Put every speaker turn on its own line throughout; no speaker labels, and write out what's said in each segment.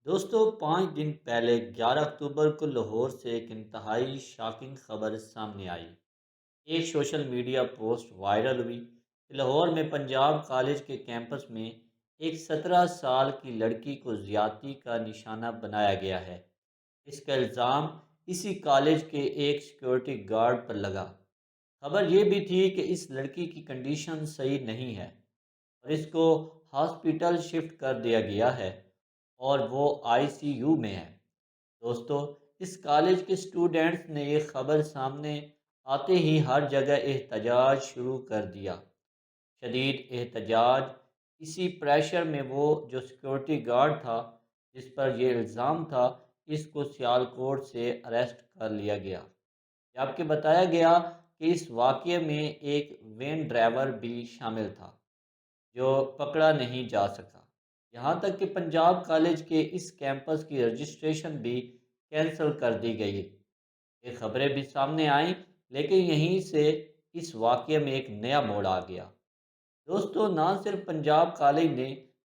دوستو 5 دن پہلے 11 اکتوبر کو لاہور سے ایک انتہائی شاکنگ خبر سامنے آئی۔ ایک سوشل میڈیا پوسٹ وائرل ہوئی کہ لاہور میں پنجاب کالج کے کیمپس میں ایک 17 سال کی لڑکی کو زیادتی کا نشانہ بنایا گیا ہے۔ اس کا الزام اسی کالج کے ایک سیکیورٹی گارڈ پر لگا۔ خبر یہ بھی تھی کہ اس لڑکی کی کنڈیشن صحیح نہیں ہے اور اس کو ہاسپٹل شفٹ کر دیا گیا ہے اور وہ آئی سی یو میں ہے۔ دوستو، اس کالج کے اسٹوڈنٹس نے یہ خبر سامنے آتے ہی ہر جگہ احتجاج شروع کر دیا۔ شدید احتجاج۔ اسی پریشر میں وہ جو سیکورٹی گارڈ تھا جس پر یہ الزام تھا، اس کو سیالکوٹ سے اریسٹ کر لیا گیا، جبکہ بتایا گیا کہ اس واقعے میں ایک وین ڈرائیور بھی شامل تھا جو پکڑا نہیں جا سکا۔ یہاں تک کہ پنجاب کالج کے اس کیمپس کی رجسٹریشن بھی کینسل کر دی گئی۔ یہ خبریں بھی سامنے آئیں، لیکن یہیں سے اس واقعے میں ایک نیا موڑ آ گیا۔ دوستو، نہ صرف پنجاب کالج نے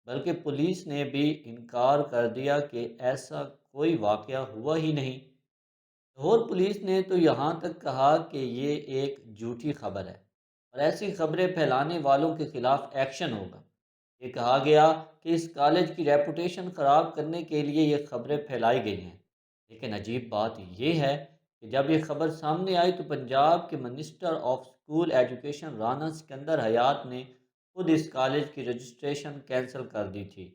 بلکہ پولیس نے بھی انکار کر دیا کہ ایسا کوئی واقعہ ہوا ہی نہیں۔ لاہور پولیس نے تو یہاں تک کہا کہ یہ ایک جھوٹی خبر ہے اور ایسی خبریں پھیلانے والوں کے خلاف ایکشن ہوگا۔ یہ کہا گیا کہ اس کالج کی ریپوٹیشن خراب کرنے کے لیے یہ خبریں پھیلائی گئی ہیں۔ لیکن عجیب بات یہ ہے کہ جب یہ خبر سامنے آئی تو پنجاب کے minister of school education Rana Sikandar حیات نے خود اس کالج کی رجسٹریشن کینسل کر دی تھی۔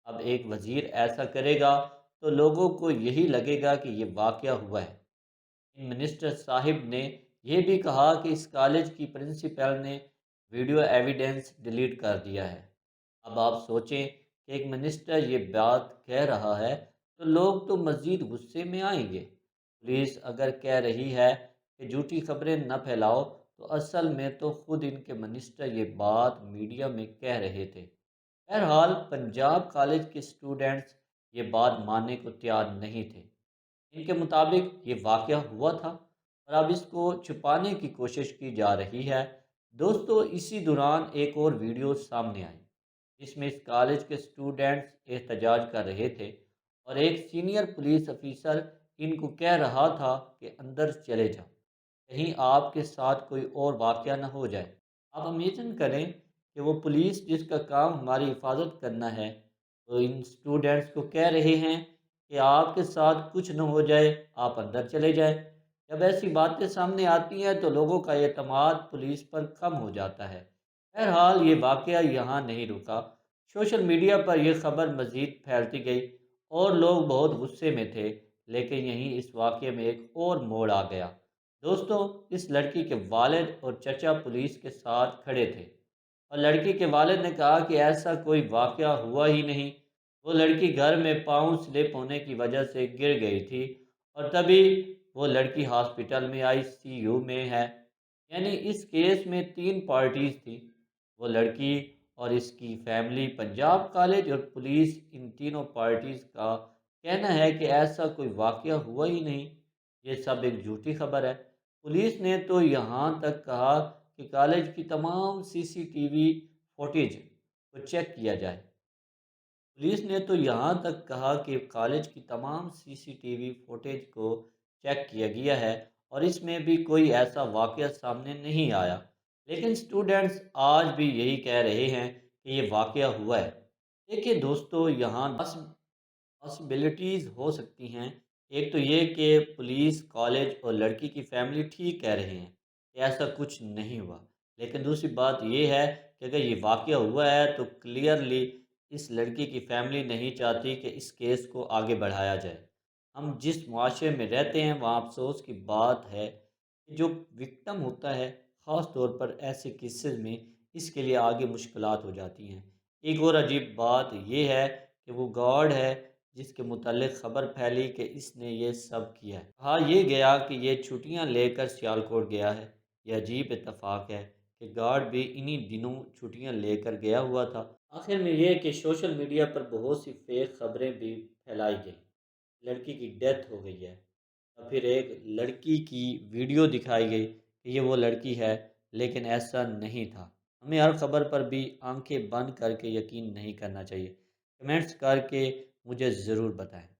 اب ایک وزیر ایسا کرے گا تو لوگوں کو یہی لگے گا کہ یہ واقعہ ہوا ہے۔ منسٹر صاحب نے یہ بھی کہا کہ اس کالج کی پرنسپل نے ویڈیو ایویڈنس ڈیلیٹ کر دیا ہے۔ اب آپ سوچیں کہ ایک منسٹر یہ بات کہہ رہا ہے تو لوگ تو مزید غصے میں آئیں گے۔ پولیس اگر کہہ رہی ہے کہ جھوٹی خبریں نہ پھیلاؤ تو اصل میں تو خود ان کے منسٹر یہ بات میڈیا میں کہہ رہے تھے۔ بہرحال پنجاب کالج کے اسٹوڈنٹس یہ بات ماننے کو تیار نہیں تھے۔ ان کے مطابق یہ واقعہ ہوا تھا اور اب اس کو چھپانے کی کوشش کی جا رہی ہے۔ دوستو، اسی دوران ایک اور ویڈیو سامنے آئی جس میں اس کالج کے اسٹوڈنٹس احتجاج کر رہے تھے اور ایک سینئر پولیس افیسر ان کو کہہ رہا تھا کہ اندر چلے جاؤ، کہیں آپ کے ساتھ کوئی اور واقعہ نہ ہو جائے۔ آپ امیجن کریں کہ وہ پولیس جس کا کام ہماری حفاظت کرنا ہے، تو ان اسٹوڈنٹس کو کہہ رہے ہیں کہ آپ کے ساتھ کچھ نہ ہو جائے، آپ اندر چلے جائیں۔ جب ایسی باتیں سامنے آتی ہیں تو لوگوں کا اعتماد پولیس پر کم ہو جاتا ہے۔ بہرحال یہ واقعہ یہاں نہیں رکا۔ سوشل میڈیا پر یہ خبر مزید پھیلتی گئی اور لوگ بہت غصے میں تھے، لیکن یہیں اس واقعے میں ایک اور موڑ آ گیا۔ دوستو، اس لڑکی کے والد اور چچا پولیس کے ساتھ کھڑے تھے اور لڑکی کے والد نے کہا کہ ایسا کوئی واقعہ ہوا ہی نہیں، وہ لڑکی گھر میں پاؤں سلپ ہونے کی وجہ سے گر گئی تھی اور تبھی وہ لڑکی ہاسپٹل میں آئی سی یو میں ہے۔ یعنی اس کیس میں 3 پارٹیز تھی، وہ لڑکی اور اس کی فیملی، پنجاب کالج اور پولیس۔ ان تینوں پارٹیز کا کہنا ہے کہ ایسا کوئی واقعہ ہوا ہی نہیں، یہ سب ایک جھوٹی خبر ہے۔ پولیس نے تو یہاں تک کہا کہ کالج کی تمام سی سی ٹی وی فوٹیج کو چیک کیا جائے۔ پولیس نے تو یہاں تک کہا کہ کالج کی تمام سی سی ٹی وی فوٹیج کو چیک کیا گیا ہے اور اس میں بھی کوئی ایسا واقعہ سامنے نہیں آیا، لیکن اسٹوڈنٹس آج بھی یہی کہہ رہے ہیں کہ یہ واقعہ ہوا ہے۔ دیکھیے دوستو، یہاں پاسبلٹیز ہو سکتی ہیں۔ ایک تو یہ کہ پولیس، کالج اور لڑکی کی فیملی ٹھیک کہہ رہے ہیں کہ ایسا کچھ نہیں ہوا، لیکن دوسری بات یہ ہے کہ اگر یہ واقعہ ہوا ہے تو کلیئرلی اس لڑکی کی فیملی نہیں چاہتی کہ اس کیس کو آگے بڑھایا جائے۔ ہم جس معاشرے میں رہتے ہیں وہاں افسوس کی بات ہے کہ جو وکٹم ہوتا ہے، خاص طور پر ایسے کیسز میں، اس کے لیے آگے مشکلات ہو جاتی ہیں۔ ایک اور عجیب بات یہ ہے کہ وہ گارڈ ہے جس کے متعلق خبر پھیلی کہ اس نے یہ سب کیا ہے، کہا یہ گیا کہ یہ چھٹیاں لے کر سیالکوٹ گیا ہے۔ یہ عجیب اتفاق ہے کہ گارڈ بھی انہی دنوں چھٹیاں لے کر گیا ہوا تھا۔ آخر میں یہ کہ سوشل میڈیا پر بہت سی فیک خبریں بھی پھیلائی گئیں۔ لڑکی کی ڈیتھ ہو گئی ہے اور پھر ایک لڑکی کی ویڈیو دکھائی گئی کہ یہ وہ لڑکی ہے، لیکن ایسا نہیں تھا۔ ہمیں ہر خبر پر بھی آنکھیں بند کر کے یقین نہیں کرنا چاہیے۔ کمنٹس کر کے مجھے ضرور بتائیں۔